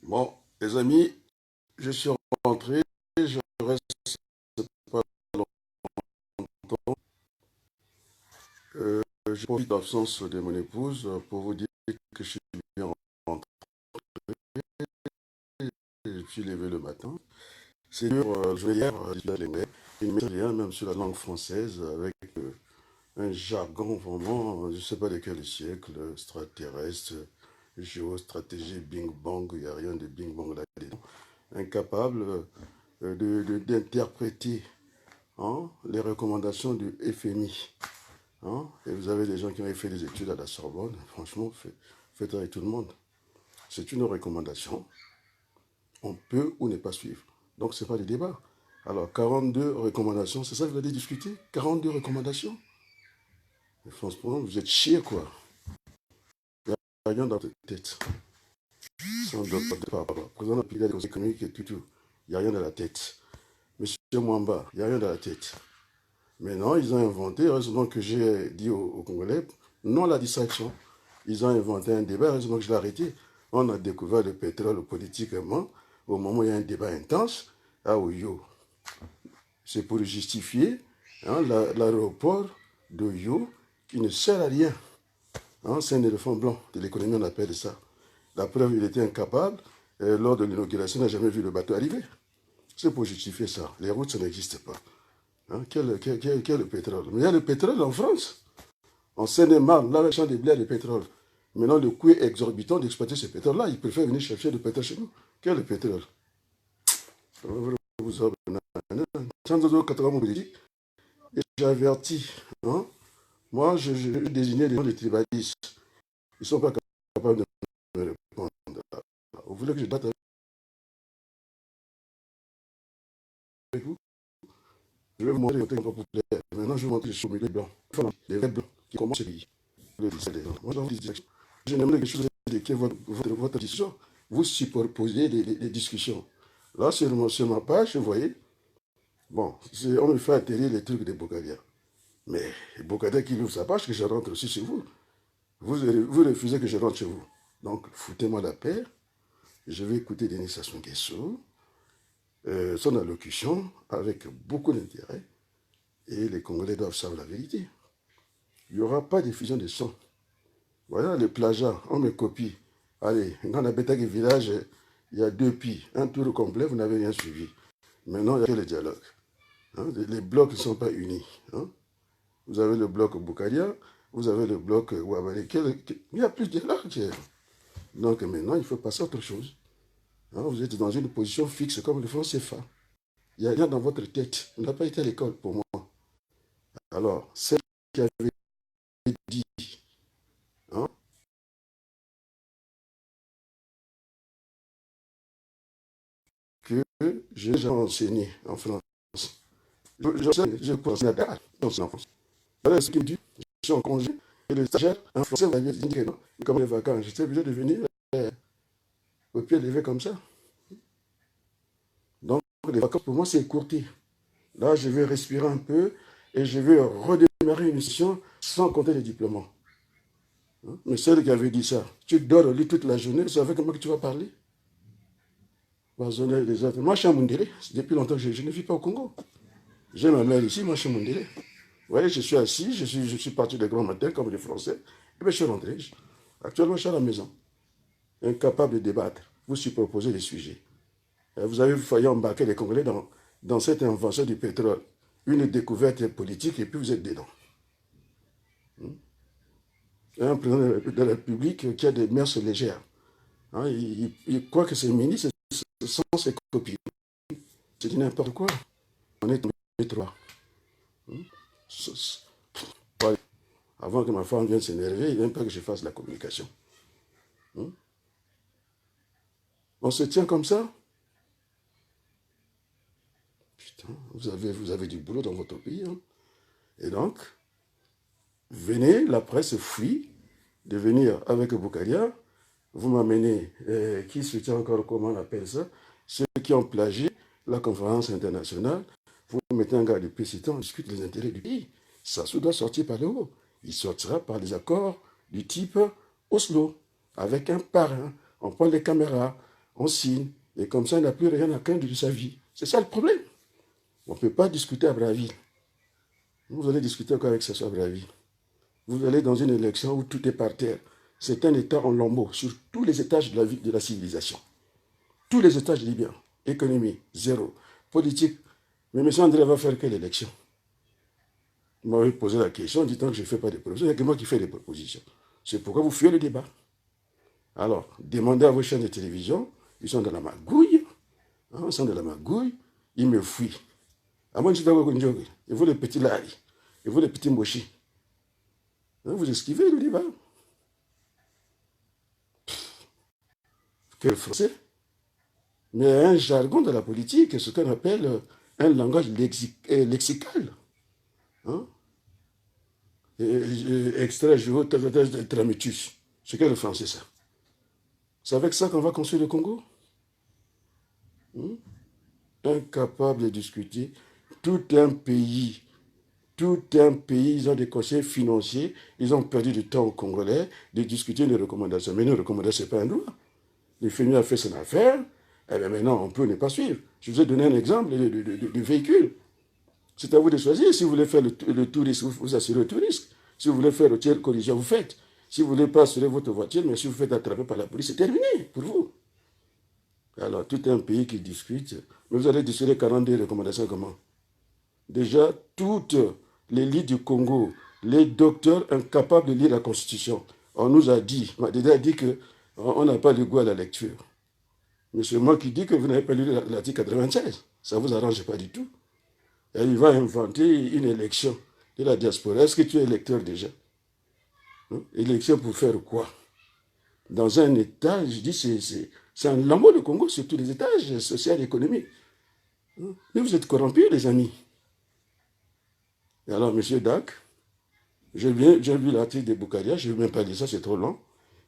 Bon, les amis, je suis rentré, je reste pas longtemps. Je profite de l'absence de mon épouse pour vous dire que je suis bien rentré. Je suis levé le matin. C'est dur, je vais hier, il met rien même sur la langue française avec un jargon vraiment, je ne sais pas de quel siècle, extraterrestre, géostratégie, bing bang, il n'y a rien de bing bang là-dedans. Incapable d'interpréter, hein, les recommandations du FMI. Hein. Et vous avez des gens qui ont fait des études à la Sorbonne. Franchement, faites avec tout le monde. C'est une recommandation. On peut ou ne pas suivre. Donc, ce n'est pas le débat. Alors, 42 recommandations, c'est ça que vous allez discuter? 42 recommandations? Mais franchement, vous êtes chier, quoi. Il n'y a rien dans votre tête. Sans doute pas. Président de la Conseil économique et tout. Il n'y a rien dans la tête. Monsieur Mwamba, il n'y a rien dans la tête. Maintenant, ils ont inventé, heureusement que j'ai dit aux Congolais, non à la distraction. Ils ont inventé un débat, heureusement que je l'ai arrêté. On a découvert le pétrole politiquement, au moment où il y a un débat intense, à Oyo. C'est pour justifier, hein, l'aéroport d'Oyo qui ne sert à rien. Hein, c'est un éléphant blanc de l'économie, on appelle ça. La preuve, il était incapable, lors de l'inauguration, il n'a jamais vu le bateau arriver. C'est pour justifier ça. Les routes, ça n'existe pas. Hein, quel le pétrole? Mais il y a le pétrole en France. En Seine-et-Marne, là, le champ de blé, le pétrole. Maintenant, le coût est exorbitant d'exploiter ce pétrole-là. Ils préfèrent venir chercher le pétrole chez nous. Quel est le pétrole? Et j'ai averti. Hein? Moi, je désignais les gens des tribalistes. Ils ne sont pas capables de me répondre. Vous voulez que je batte avec vous? Je vais vous montrer le côté populaire. Maintenant, je vais vous montrer les chômeurs blancs. Les vrais blancs qui commencent ce pays. Moi, je n'aimerais que je vous indique votre discussion. Vous superposez les discussions. Là, sur ma page, vous voyez, bon, on me fait atterrir les trucs de Bokadia. Mais Bokadia qui ouvre sa page, que je rentre aussi chez vous. Vous refusez que je rentre chez vous. Donc, foutez-moi la paix. Je vais écouter Denis Sassou Nguesso, son allocution, avec beaucoup d'intérêt. Et les Congolais doivent savoir la vérité. Il n'y aura pas de diffusion de son. Voilà le plagiat, on me copie. Allez, dans la Bétague village, il y a 2 pis. Un tour complet, vous n'avez rien suivi. Maintenant, il y a que le dialogue. Hein, les blocs ne sont pas unis. Hein. Vous avez le bloc Boukaria, vous avez le bloc Ouabali. Il y a plus de dialogue. Donc maintenant, il faut passer à autre chose. Hein, vous êtes dans une position fixe comme le franc CFA. Il n'y a rien dans votre tête. Vous n'avez pas été à l'école pour moi. Alors, celle qui avait dit, hein, que j'ai déjà enseigné en France. Je pense à Dakar, en France. Voilà ce qu'il me dit. Je suis en congé. Et le stagiaire, un Français, m'avait dit que non. Comme les vacances, j'étais obligé de venir au pied levé comme ça. Donc, les vacances, pour moi, c'est écourté. Là, je vais respirer un peu et je vais redémarrer une session sans compter les diplômes. Hein? Mais celle qui avait dit ça, tu dors au lit toute la journée, c'est avec moi que tu vas parler. Moi, je suis à Mundélé. Depuis longtemps que je ne vis pas au Congo. J'ai ma mère ici, moi, je suis à Mundélé. Vous voyez, je suis assis, je suis parti de grand matin comme les Français. Et bien, je suis rentré. Actuellement, je suis à la maison. Incapable de débattre. Vous superposez les sujets. Vous avez failli embarquer les Congolais dans cette invention du pétrole. Une découverte politique et puis vous êtes dedans. Un président de la République qui a des mœurs légères. Hein, il croit que ses ministres sont ses copies. C'est du n'importe quoi. On est tombé trop. Avant que ma femme vienne s'énerver, il n'aime pas que je fasse la communication. On se tient comme ça. Putain, vous avez du boulot dans votre pays. Hein. Et donc, venez, la presse fuit de venir avec Boukaria. Vous m'amenez, qui se tient encore, comment on appelle ça, ceux qui ont plagié la conférence internationale. Vous mettez un gars de PCT, on discute les intérêts du pays. Ça doit sortir par le haut. Il sortira par des accords du type Oslo, avec un parrain. On prend les caméras, on signe, et comme ça, il n'a plus rien à craindre de sa vie. C'est ça le problème. On ne peut pas discuter à Brazzaville. Vous allez discuter encore avec Sassou à Brazzaville. Vous allez dans une élection où tout est par terre. C'est un État en lambeaux sur tous les étages de la vie, de la civilisation. Tous les étages libyens. Économie, zéro. Politique. Mais M. André va faire quelle élection? Vous m'avez posé la question en disant que je ne fais pas de propositions. Il n'y a que moi qui fais des propositions. C'est pourquoi vous fuyez le débat. Alors, demandez à vos chaînes de télévision, ils sont dans la magouille. Ils sont dans la magouille. Ils me fuient. À moi, je suis d'accord avec Ndjogue. Et vous, les petits Lari. Et vous, les petits Moshi. Vous esquivez le débat. Quel français? Mais un jargon de la politique, ce qu'on appelle un langage lexical. Hein? Extrait, je veux tramitus. C'est quel le français, ça? C'est avec ça qu'on va construire le Congo? Incapable de discuter. Tout un pays, ils ont des conseils financiers, ils ont perdu du temps aux Congolais de discuter des recommandations. Mais nos recommandations, ce n'est pas un droit. Le FMI a fait son affaire, et bien maintenant, on peut ne pas suivre. Je vous ai donné un exemple de véhicule. C'est à vous de choisir. Si vous voulez faire le tourisme, vous assurez le tourisme. Si vous voulez faire le tiers collision, vous faites. Si vous ne voulez pas assurer votre voiture, mais si vous faites attraper par la police, c'est terminé pour vous. Alors, tout un pays qui discute, mais vous allez discuter 42 recommandations comment? Déjà, toutes l'élite du Congo, les docteurs incapables de lire la Constitution, on nous a dit, on a déjà dit qu'on n'a pas le goût à la lecture. Mais c'est moi qui dis que vous n'avez pas lu l'article 96. Ça ne vous arrange pas du tout. Et il va inventer une élection de la diaspora. Est-ce que tu es électeur déjà? Élection pour faire quoi? Dans un État, je dis, c'est un lambeau de Congo sur tous les étages, social et économique. Mais vous êtes corrompus, les amis. Et alors, M. Dac, j'ai lu l'article de Boukaria, je ne vais même pas lire ça, c'est trop long.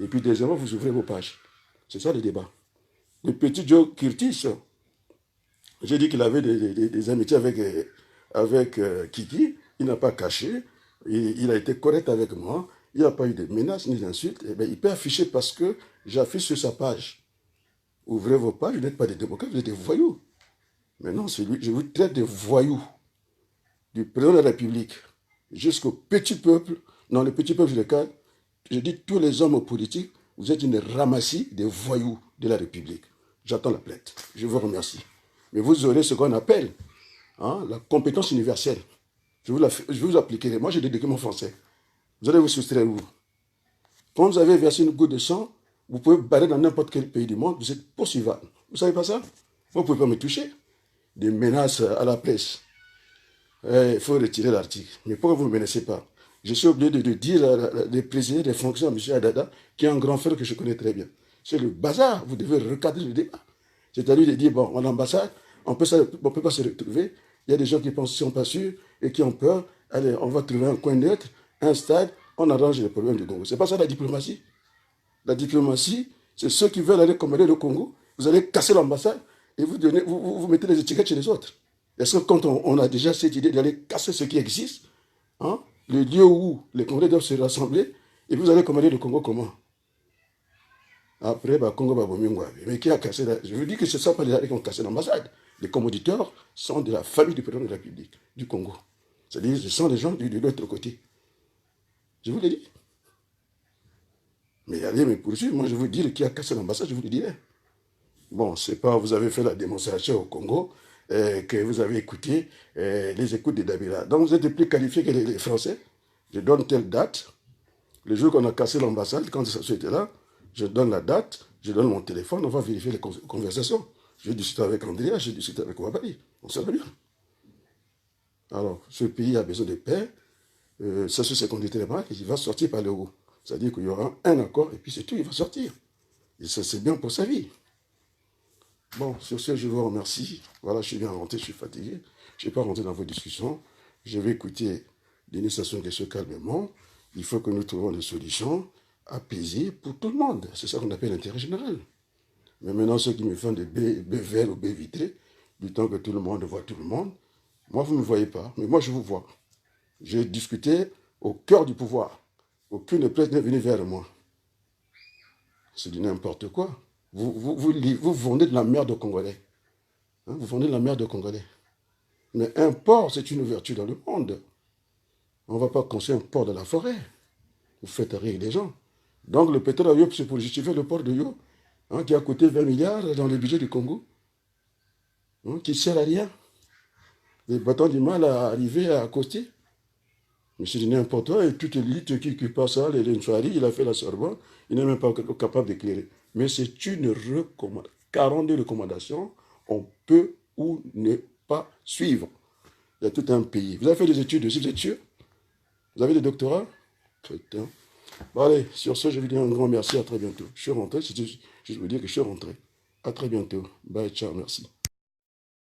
Et puis, deuxièmement, vous ouvrez vos pages. C'est ça le débat. Le petit Joe Curtis, j'ai dit qu'il avait des amitiés avec Kiki, il n'a pas caché, il a été correct avec moi, il n'y a pas eu de menaces ni d'insultes, et bien, il peut afficher parce que j'affiche sur sa page. Ouvrez vos pages, vous n'êtes pas des démocrates, vous êtes des voyous. Maintenant, je vous traite de voyous, du président de la République jusqu'au petit peuple. Non, le petit peuple, je dis tous les hommes politiques, vous êtes une ramassie des voyous de la République. J'attends la plainte. Je vous remercie. Mais vous aurez ce qu'on appelle la compétence universelle. Je vous appliquerai. Moi, j'ai des documents français. Vous allez vous soustraire où? Quand vous avez versé une goutte de sang, vous pouvez barrer dans n'importe quel pays du monde, vous êtes poursuivable. Vous ne savez pas ça? Vous ne pouvez pas me toucher. Des menaces à la presse. Il faut retirer l'article. Mais pourquoi vous ne me menacez pas? Je suis obligé de dire les présidents des fonctions à M. Adada, qui est un grand frère que je connais très bien. C'est le bazar. Vous devez recadrer le débat. C'est-à-dire de dire, bon, en ambassade, on ne peut pas se retrouver. Il y a des gens qui pensent qu'ils ne sont pas sûrs et qui ont peur. Allez, on va trouver un coin neutre, un stade, on arrange les problèmes du Congo. Ce n'est pas ça la diplomatie. La diplomatie, c'est ceux qui veulent aller commander le Congo. Vous allez casser l'ambassade et vous mettez les étiquettes chez les autres. Est-ce que quand on a déjà cette idée d'aller casser ce qui existe, le lieu où les Congolais doivent se rassembler, et vous allez commander le Congo comment? Après, Congo va vomir. Mais qui a cassé Je vous dis que ce ne sont pas les gens qui ont cassé l'ambassade. Les commoditeurs sont de la famille du président de la République, du Congo. C'est-à-dire, ce sont les gens de l'autre côté. Je vous l'ai dit. Mais allez me poursuivre. Moi, je vous dire qui a cassé l'ambassade, je vous le dirai. Bon, c'est pas vous avez fait la démonstration au Congo, que vous avez écouté les écoutes de Dabila. Donc, vous êtes plus qualifié que les Français. Je donne telle date. Le jour qu'on a cassé l'ambassade, quand ça était là, je donne la date, je donne mon téléphone, on va vérifier les conversations. Je discute avec Andrea, je discute avec Ouabali. On sait bien. Alors, ce pays a besoin de paix. Ça se conduit très mal, il va sortir par le haut. C'est-à-dire qu'il y aura un accord, et puis c'est tout, il va sortir. Et ça, c'est bien pour sa vie. Bon, sur ce, je vous remercie. Voilà, je suis bien rentré, je suis fatigué. Je ne vais pas rentrer dans vos discussions. Je vais écouter Denis Sassou Nguesso calmement. Il faut que nous trouvions des solutions apaisées pour tout le monde. C'est ça qu'on appelle l'intérêt général. Mais maintenant, ceux qui me font des baies verts ou baies vitrées, du temps que tout le monde voit tout le monde, moi, vous ne me voyez pas, mais moi, je vous vois. J'ai discuté au cœur du pouvoir. Aucune presse n'est venue vers moi. C'est du n'importe quoi. Vous vendez de la merde aux Congolais. Hein, vous vendez de la merde aux Congolais. Mais un port, c'est une ouverture dans le monde. On ne va pas construire un port dans la forêt. Vous faites rire les gens. Donc le pétrole à Yo, c'est pour justifier le port de Yo, hein, qui a coûté 20 milliards dans le budget du Congo, hein, qui ne sert à rien. Les bateaux du mal à arriver à accoster. Mais c'est n'importe quoi, et toute l'élite qui passe ça, les Soari, il a fait la Sorbonne, il n'est même pas capable d'éclairer. Mais c'est une recommandation. 42 recommandations, on peut ou ne pas suivre. Il y a tout un pays. Vous avez fait des études aussi, vous êtes sûr? Vous avez des doctorats? Putain. Bon, allez, sur ce, je vous dis un grand merci, à très bientôt. Je suis rentré, je veux dire que je suis rentré. À très bientôt. Bye, ciao, merci.